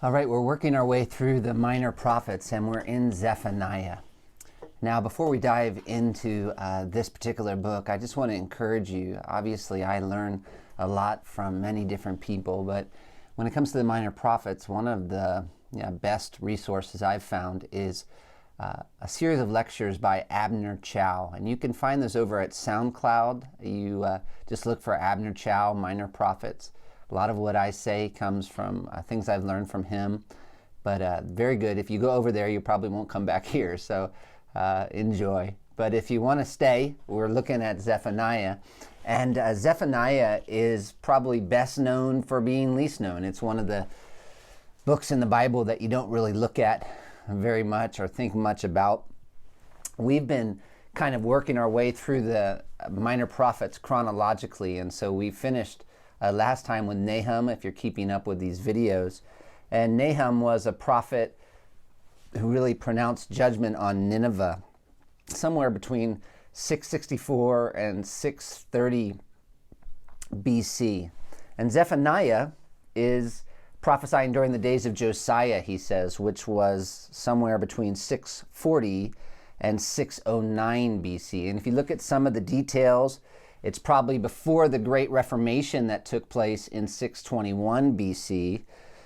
All right, we're working our way through the minor prophets and we're in Zephaniah. Now, before we dive into this particular book, I just want to encourage you. Obviously, I learn a lot from many different people, but when it comes to the minor prophets, one of the best resources I've found is a series of lectures by Abner Chow. And you can find those over at SoundCloud. You just look for Abner Chow, Minor Prophets. A lot of what I say comes from things I've learned from him, but very good. If you go over there, you probably won't come back here, so enjoy. But if you want to stay, we're looking at Zephaniah, and Zephaniah is probably best known for being least known. It's one of the books in the Bible that you don't really look at very much or think much about. We've been kind of working our way through the minor prophets chronologically, and so we finished last time with Nahum, if you're keeping up with these videos. And Nahum was a prophet who really pronounced judgment on Nineveh somewhere between 664 and 630 BC. And Zephaniah is prophesying during the days of Josiah, he says, which was somewhere between 640 and 609 BC. And if you look at some of the details, it's probably before the Great Reformation that took place in 621 BC.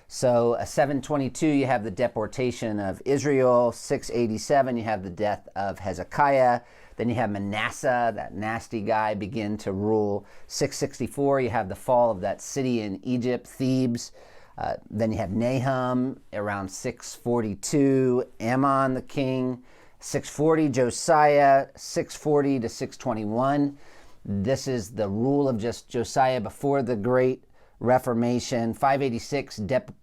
So 722, you have the deportation of Israel. 687, you have the death of Hezekiah. Then you have Manasseh, that nasty guy, begin to rule. 664, you have the fall of that city in Egypt, Thebes. Then you have Nahum around 642, Ammon the king. 640, Josiah, 640 to 621. This is the rule of just Josiah before the Great Reformation. 586,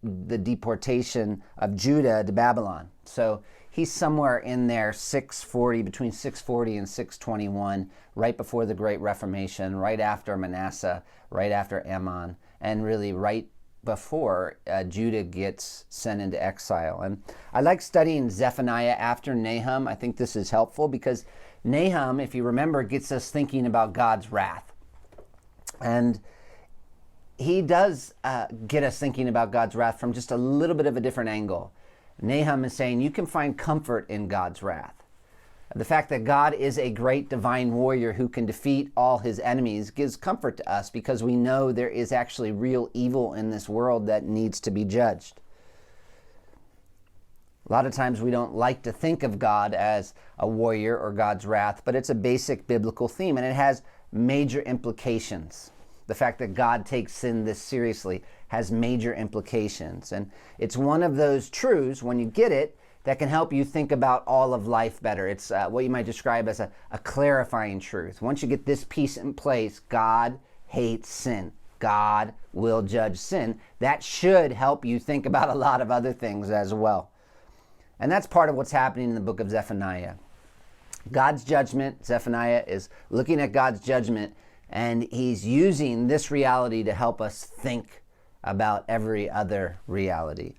the deportation of Judah to Babylon. So he's somewhere in there, 640, between 640 and 621, right before the Great Reformation, right after Manasseh, right after Ammon, and really right before Judah gets sent into exile. And I like studying Zephaniah after Nahum. I think this is helpful because Nahum, if you remember, gets us thinking about God's wrath. And he does get us thinking about God's wrath from just a little bit of a different angle. Nahum is saying you can find comfort in God's wrath. The fact that God is a great divine warrior who can defeat all his enemies gives comfort to us because we know there is actually real evil in this world that needs to be judged. A lot of times we don't like to think of God as a warrior or God's wrath, but it's a basic biblical theme and it has major implications. The fact that God takes sin this seriously has major implications. And it's one of those truths, when you get it, that can help you think about all of life better. It's what you might describe as a clarifying truth. Once you get this piece in place, God hates sin. God will judge sin. That should help you think about a lot of other things as well. And that's part of what's happening in the book of Zephaniah. God's judgment, Zephaniah is looking at God's judgment, and he's using this reality to help us think about every other reality.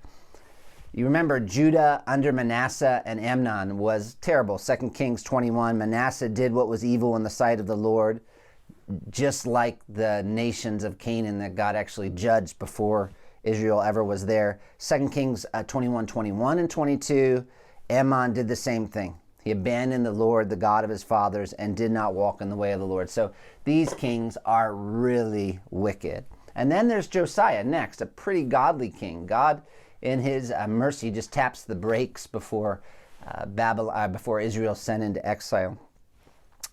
You remember Judah under Manasseh and Amnon was terrible. 2 Kings 21, Manasseh did what was evil in the sight of the Lord, just like the nations of Canaan that God actually judged before Israel ever was there. 2 Kings 21 and 22, Ammon did the same thing. He abandoned the Lord, the God of his fathers, and did not walk in the way of the Lord. So these kings are really wicked. And then there's Josiah next, a pretty godly king. God, in his mercy, just taps the brakes before before Israel sent into exile.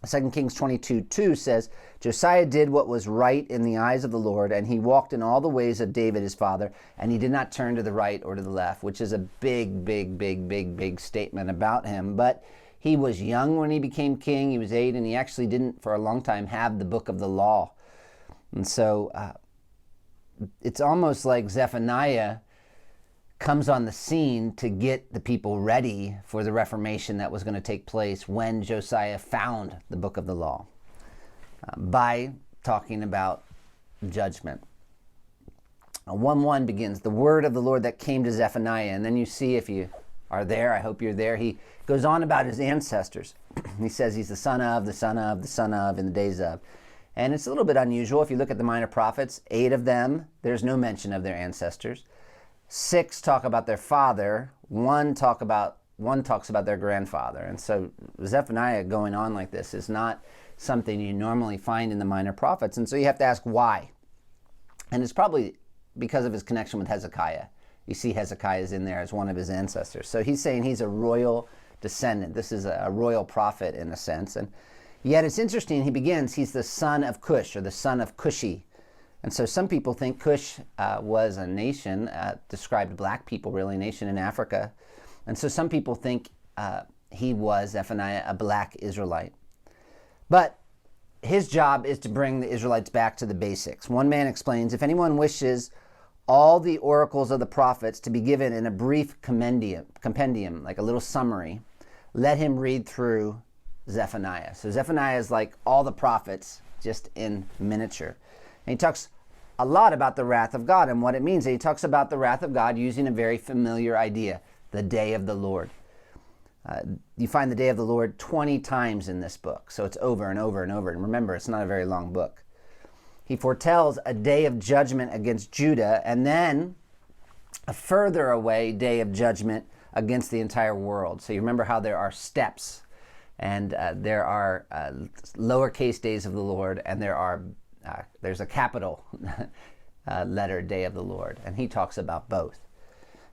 2 Kings 22:2 says, Josiah did what was right in the eyes of the Lord, and he walked in all the ways of David his father, and he did not turn to the right or to the left, which is a big statement about him. But he was young when he became king. He was 8, and he actually didn't, for a long time, have the book of the law. And so it's almost like Zephaniah comes on the scene to get the people ready for the Reformation that was going to take place when Josiah found the book of the law by talking about judgment. 1:1 begins, the word of the Lord that came to Zephaniah. And then you see, if you are there, I hope you're there, he goes on about his ancestors. He says he's the son of, the son of, the son of, in the days of. And it's a little bit unusual. If you look at the minor prophets, 8 of them, there's no mention of their ancestors. 6 talk about their father, one talks about their grandfather. And so Zephaniah going on like this is not something you normally find in the minor prophets. And so you have to ask why. And it's probably because of his connection with Hezekiah. You see Hezekiah is in there as one of his ancestors. So he's saying he's a royal descendant. This is a royal prophet in a sense. And yet it's interesting, he's the son of Cush, or the son of Cushi. And so some people think Cush was a nation, described black people, really, a nation in Africa. And so some people think he was, Zephaniah, a black Israelite. But his job is to bring the Israelites back to the basics. One man explains, if anyone wishes all the oracles of the prophets to be given in a brief compendium, like a little summary, let him read through Zephaniah. So Zephaniah is like all the prophets, just in miniature. And he talks a lot about the wrath of God and what it means. And he talks about the wrath of God using a very familiar idea, the day of the Lord. You find the day of the Lord 20 times in this book. So it's over and over and over. And remember, it's not a very long book. He foretells a day of judgment against Judah, and then a further away day of judgment against the entire world. So you remember how there are steps, and there are lowercase days of the Lord, and there's a capital letter day of the Lord. And he talks about both.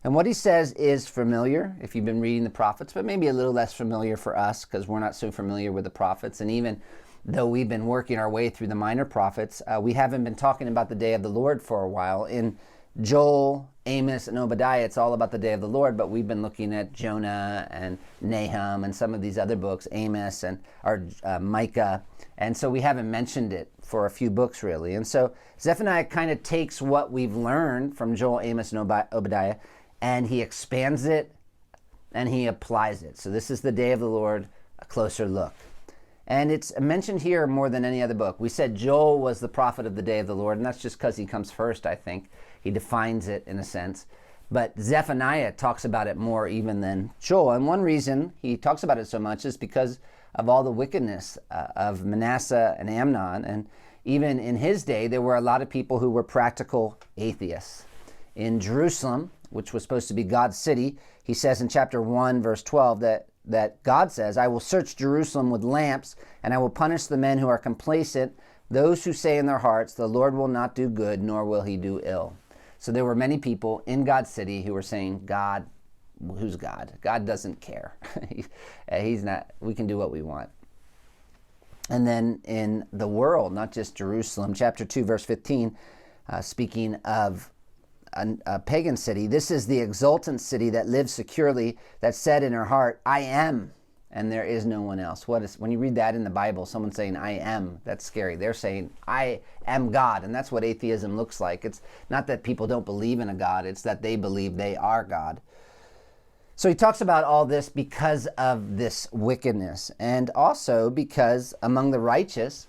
And what he says is familiar if you've been reading the prophets, but maybe a little less familiar for us because we're not so familiar with the prophets. And even though we've been working our way through the minor prophets, we haven't been talking about the day of the Lord for a while. In Joel, Amos, and Obadiah, it's all about the day of the Lord, but we've been looking at Jonah and Nahum and some of these other books, Amos and Micah, and so we haven't mentioned it for a few books really. And so Zephaniah kind of takes what we've learned from Joel, Amos, and Obadiah, and he expands it and he applies it. So this is the day of the Lord, a closer look. And it's mentioned here more than any other book. We said Joel was the prophet of the day of the Lord, and that's just because he comes first, I think. He defines it in a sense. But Zephaniah talks about it more even than Joel. And one reason he talks about it so much is because of all the wickedness of Manasseh and Amnon. And even in his day, there were a lot of people who were practical atheists. In Jerusalem, which was supposed to be God's city, he says in chapter 1, verse 12, that God says, I will search Jerusalem with lamps, and I will punish the men who are complacent, those who say in their hearts, the Lord will not do good, nor will he do ill. So there were many people in God's city who were saying, God, who's God? God doesn't care. He's not, we can do what we want. And then in the world, not just Jerusalem, chapter 2, verse 15, speaking of a pagan city, this is the exultant city that lives securely, that said in her heart, I am, and there is no one else. When you read that in the Bible, someone saying, I am, that's scary. They're saying, I am God, and that's what atheism looks like. It's not that people don't believe in a God, it's that they believe they are God. So he talks about all this because of this wickedness, and also because among the righteous,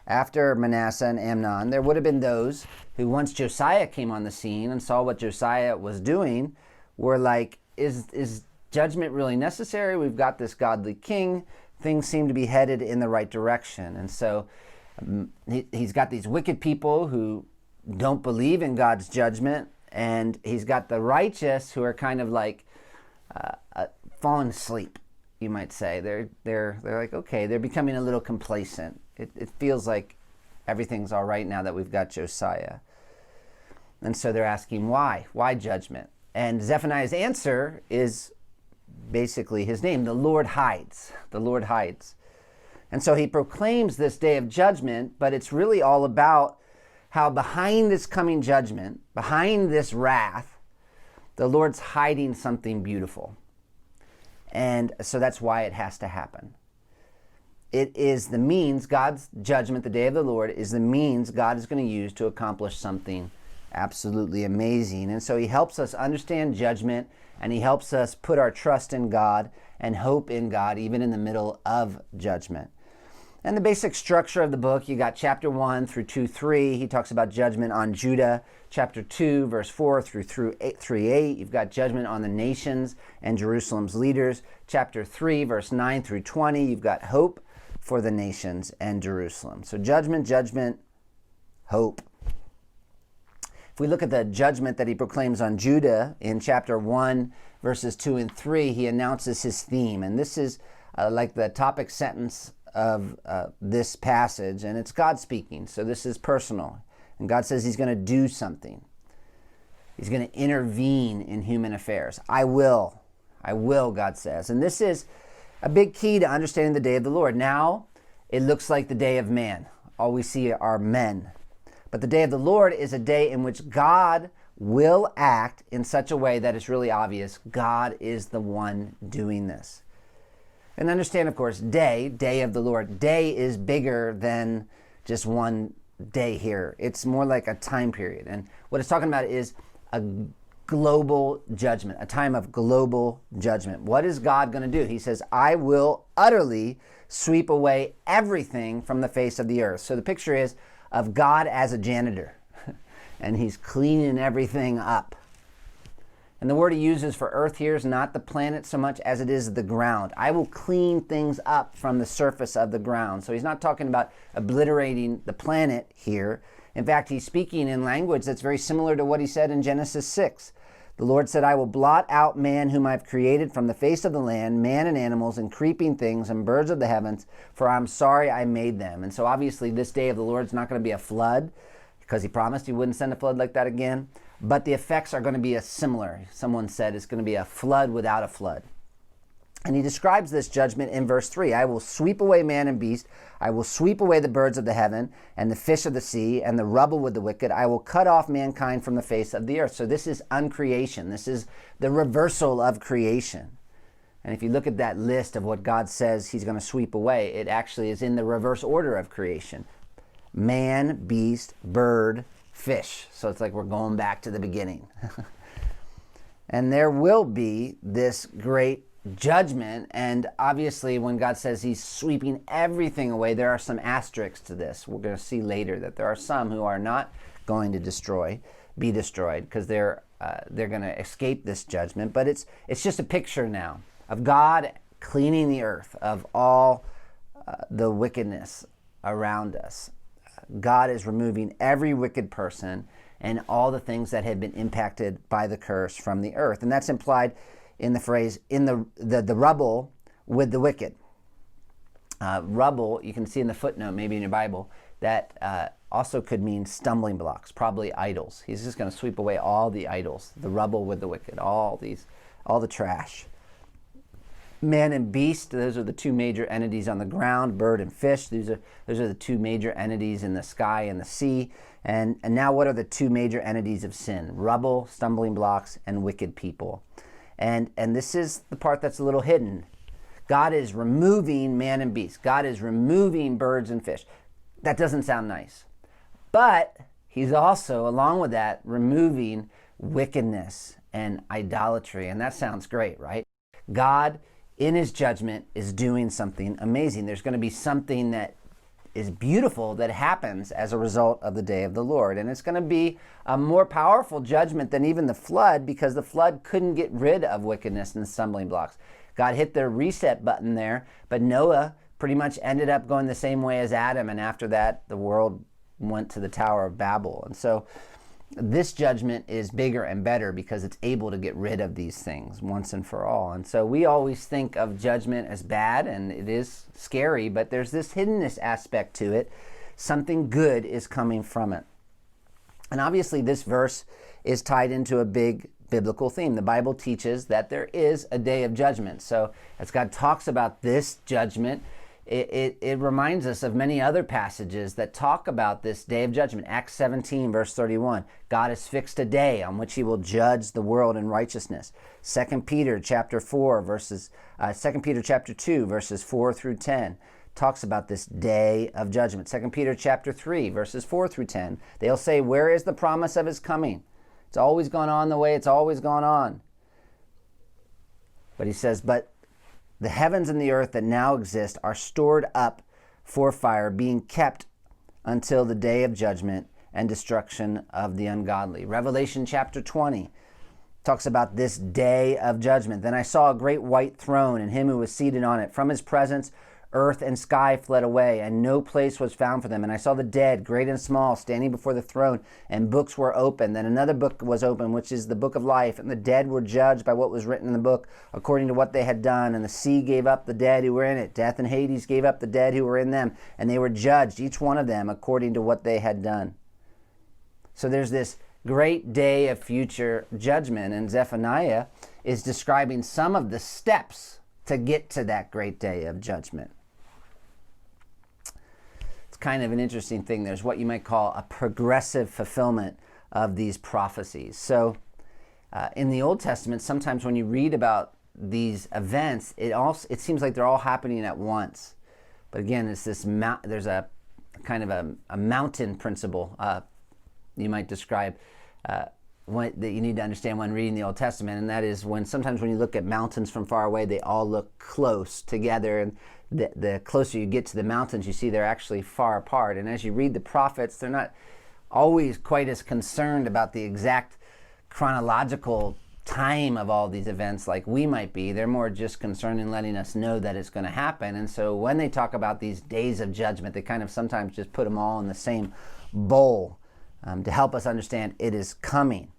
after Manasseh and Amnon, there would have been those who, once Josiah came on the scene and saw what Josiah was doing, were like, is judgment really necessary? We've got this godly king. Things seem to be headed in the right direction. And so he's got these wicked people who don't believe in God's judgment, and he's got the righteous who are kind of like fallen asleep, you might say. They're like, okay, they're becoming a little complacent. It feels like everything's all right now that we've got Josiah. And so they're asking why? Why judgment? And Zephaniah's answer is basically his name. The Lord hides. The Lord hides. And so he proclaims this day of judgment, but it's really all about how behind this coming judgment, behind this wrath, the Lord's hiding something beautiful. And so that's why it has to happen. It is the means, God's judgment, the day of the Lord, is the means God is going to use to accomplish something absolutely amazing. And so he helps us understand judgment, and he helps us put our trust in God and hope in God, even in the middle of judgment. And the basic structure of the book, you got chapter 1 through 2-3. He talks about judgment on Judah. Chapter 2, verse 4 through 8, you've got judgment on the nations and Jerusalem's leaders. Chapter 3, verse 9 through 20, you've got hope for the nations and Jerusalem. So judgment, hope. If we look at the judgment that he proclaims on Judah in chapter 1, verses 2 and 3, he announces his theme. And this is like the topic sentence of this passage, and it's God speaking. So this is personal. And God says he's going to do something. He's going to intervene in human affairs. I will, God says. And this is a big key to understanding the day of the Lord. Now, it looks like the day of man. All we see are men. But the day of the Lord is a day in which God will act in such a way that it's really obvious God is the one doing this. And understand, of course, day of the Lord. Day is bigger than just one day here. It's more like a time period. And what it's talking about is a global judgment, a time of global judgment. What is God going to do? He says, I will utterly sweep away everything from the face of the earth. So the picture is of God as a janitor, and he's cleaning everything up. And the word he uses for earth here is not the planet so much as it is the ground. I will clean things up from the surface of the ground. So he's not talking about obliterating the planet here. In fact, he's speaking in language that's very similar to what he said in Genesis 6. The Lord said, I will blot out man whom I've created from the face of the land, man and animals and creeping things and birds of the heavens, for I'm sorry I made them. And so obviously this day of the Lord is not going to be a flood, because he promised he wouldn't send a flood like that again. But the effects are going to be similar. Someone said it's going to be a flood without a flood. And he describes this judgment in verse 3. I will sweep away man and beast. I will sweep away the birds of the heaven and the fish of the sea and the rubble with the wicked. I will cut off mankind from the face of the earth. So this is uncreation. This is the reversal of creation. And if you look at that list of what God says he's going to sweep away, it actually is in the reverse order of creation. Man, beast, bird, fish. So it's like we're going back to the beginning. And there will be this great judgment. And obviously when God says he's sweeping everything away, there are some asterisks to this. We're going to see later that there are some who are not going to be destroyed, because they're going to escape this judgment. But it's just a picture now of God cleaning the earth of all the wickedness around us. God is removing every wicked person and all the things that had been impacted by the curse from the earth. And that's implied in the phrase, in the rubble with the wicked. Rubble, you can see in the footnote, maybe in your Bible, that also could mean stumbling blocks, probably idols. He's just going to sweep away all the idols, the rubble with the wicked, all the trash. Man and beast, those are the two major entities on the ground. Bird and fish, those are the two major entities in the sky and the sea. And now what are the two major entities of sin? Rubble, stumbling blocks, and wicked people. And this is the part that's a little hidden. God is removing man and beast. God is removing birds and fish. That doesn't sound nice. But he's also, along with that, removing wickedness and idolatry. And that sounds great, right? God, in his judgment, is doing something amazing. There's going to be something that is beautiful that happens as a result of the day of the Lord. And it's going to be a more powerful judgment than even the flood, because the flood couldn't get rid of wickedness and stumbling blocks. God hit the reset button there, but Noah pretty much ended up going the same way as Adam. And after that, the world went to the Tower of Babel. And so this judgment is bigger and better because it's able to get rid of these things once and for all. And so we always think of judgment as bad, and it is scary, but there's this hiddenness aspect to it. Something good is coming from it. And obviously this verse is tied into a big biblical theme. The Bible teaches that there is a day of judgment. So as God talks about this judgment, it reminds us of many other passages that talk about this day of judgment. Acts 17, verse 31. God has fixed a day on which he will judge the world in righteousness. 2 Peter chapter 2, verses 4 through 10 talks about this day of judgment. 2 Peter chapter 3, verses 4 through 10. They'll say, where is the promise of his coming? It's always gone on the way it's always gone on. But he says, but the heavens and the earth that now exist are stored up for fire, being kept until the day of judgment and destruction of the ungodly. Revelation chapter 20 talks about this day of judgment. Then I saw a great white throne and him who was seated on it. From his presence, Earth and sky fled away, and no place was found for them. And I saw the dead, great and small, standing before the throne, and books were opened. Then another book was opened, which is the book of life. And the dead were judged by what was written in the book, according to what they had done. And the sea gave up the dead who were in it. Death and Hades gave up the dead who were in them. And they were judged, each one of them, according to what they had done. So there's this great day of future judgment. And Zephaniah is describing some of the steps to get to that great day of judgment. Kind of an interesting thing. There's what you might call a progressive fulfillment of these prophecies. So in the Old Testament, sometimes when you read about these events, it seems like they're all happening at once. But again, it's this there's a kind of a mountain principle you might describe that you need to understand when reading the Old Testament, and that is sometimes when you look at mountains from far away, they all look close together, and the closer you get to the mountains, you see they're actually far apart. And as you read the prophets, they're not always quite as concerned about the exact chronological time of all these events like we might be. They're more just concerned in letting us know that it's going to happen. And so when they talk about these days of judgment, they kind of sometimes just put them all in the same bowl to help us understand it is coming.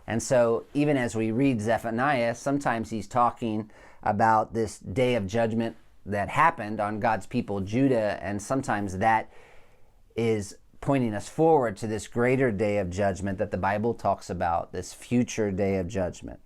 And so even as we read Zephaniah, sometimes he's talking about this day of judgment that happened on God's people, Judah, and sometimes that is pointing us forward to this greater day of judgment that the Bible talks about, this future day of judgment.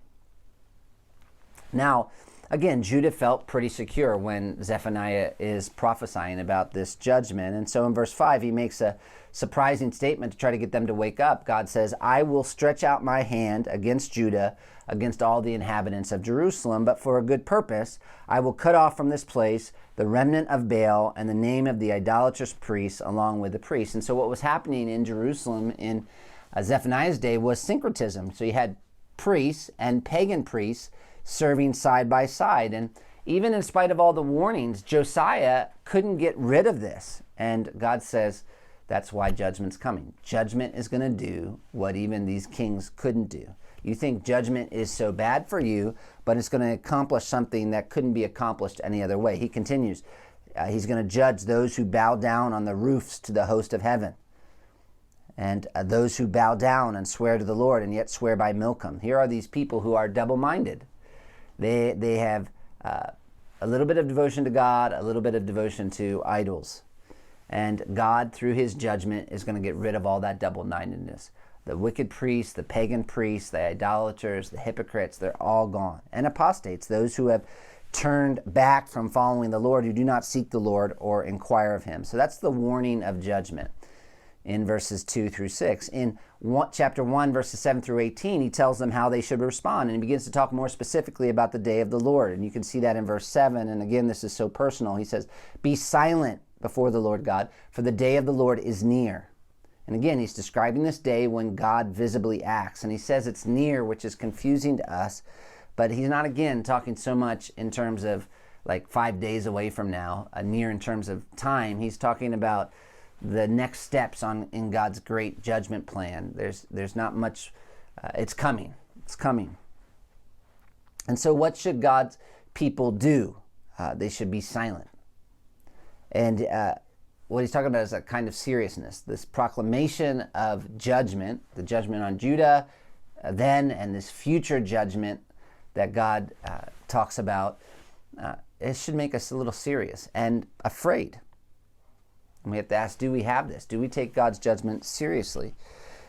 Now, again, Judah felt pretty secure when Zephaniah is prophesying about this judgment. And so in verse 5, he makes a surprising statement to try to get them to wake up. God says, I will stretch out my hand against Judah, against all the inhabitants of Jerusalem, but for a good purpose. I will cut off from this place the remnant of Baal and the name of the idolatrous priests along with the priests. And so what was happening in Jerusalem in Zephaniah's day was syncretism. So you had priests and pagan priests serving side by side. And even in spite of all the warnings, Josiah couldn't get rid of this. And God says, that's why judgment's coming. Judgment is going to do what even these kings couldn't do. You think judgment is so bad for you, but it's going to accomplish something that couldn't be accomplished any other way. He continues, he's going to judge those who bow down on the roofs to the host of heaven, and those who bow down and swear to the Lord and yet swear by Milcom. Here are these people who are double-minded. They have a little bit of devotion to God, a little bit of devotion to idols. And God, through his judgment, is going to get rid of all that double-mindedness. The wicked priests, the pagan priests, the idolaters, the hypocrites, they're all gone. And apostates, those who have turned back from following the Lord, who do not seek the Lord or inquire of him. So that's the warning of judgment in verses 2 through 6. In chapter 1, verses 7 through 18, he tells them how they should respond, and he begins to talk more specifically about the day of the Lord. And you can see that in verse 7, and again, this is so personal. He says, be silent before the Lord God, for the day of the Lord is near. And again, he's describing this day when God visibly acts. And he says it's near, which is confusing to us. But he's not, again, talking so much in terms of like 5 days away from now, near in terms of time. He's talking about the next steps in God's great judgment plan. There's not much, it's coming. It's coming. And so what should God's people do? They should be silent. And what he's talking about is a kind of seriousness, this proclamation of judgment, the judgment on Judah then, and this future judgment that God talks about. It should make us a little serious and afraid. And we have to ask, do we have this? Do we take God's judgment seriously?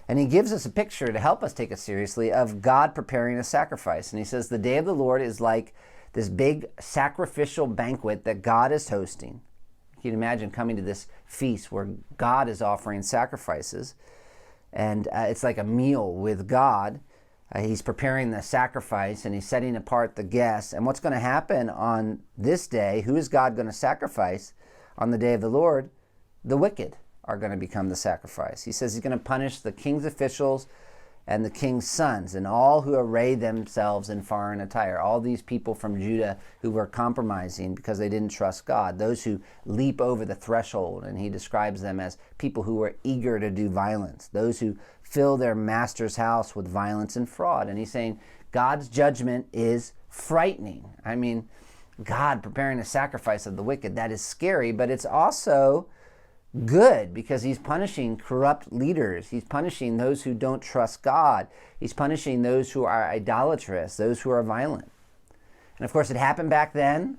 And he gives us a picture to help us take it seriously of God preparing a sacrifice. And he says the day of the Lord is like this big sacrificial banquet that God is hosting. You can imagine coming to this feast where God is offering sacrifices, and it's like a meal with God. He's preparing the sacrifice, and he's setting apart the guests. And what's going to happen on this day? Who is God going to sacrifice on the day of the Lord? The wicked are going to become the sacrifice. He says he's going to punish the king's officials and the king's sons and all who array themselves in foreign attire. All these people from Judah who were compromising because they didn't trust God. Those who leap over the threshold, and he describes them as people who were eager to do violence. Those who fill their master's house with violence and fraud. And he's saying God's judgment is frightening. I mean, God preparing a sacrifice of the wicked. That is scary, but it's also good because he's punishing corrupt leaders. He's punishing those who don't trust God. He's punishing those who are idolatrous, those who are violent. And of course, it happened back then.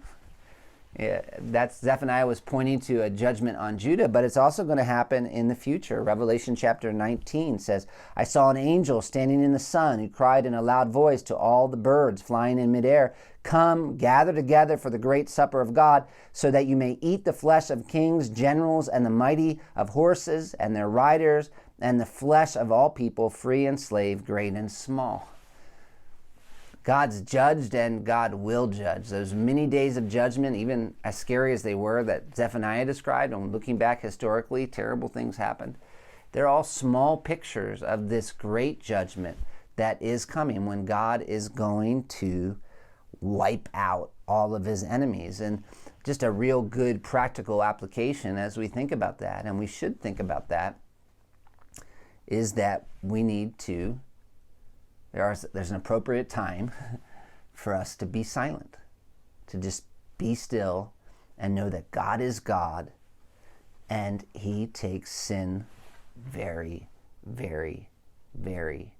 Zephaniah was pointing to a judgment on Judah, but it's also going to happen in the future. Revelation chapter 19 says, I saw an angel standing in the sun who cried in a loud voice to all the birds flying in midair, come, gather together for the great supper of God, so that you may eat the flesh of kings, generals, and the mighty, of horses and their riders, and the flesh of all people, free and slave, great and small. God's judged and God will judge. Those many days of judgment, even as scary as they were that Zephaniah described, and looking back historically, terrible things happened. They're all small pictures of this great judgment that is coming when God is going to wipe out all of his enemies. And just a real good practical application as we think about that, and we should think about that, is that we need to there's an appropriate time for us to be silent, to just be still and know that God is God and he takes sin very, very, very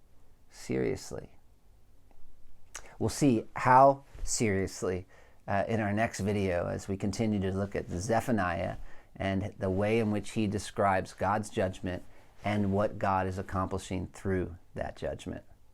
seriously. We'll see how seriously in our next video as we continue to look at Zephaniah and the way in which he describes God's judgment and what God is accomplishing through that judgment.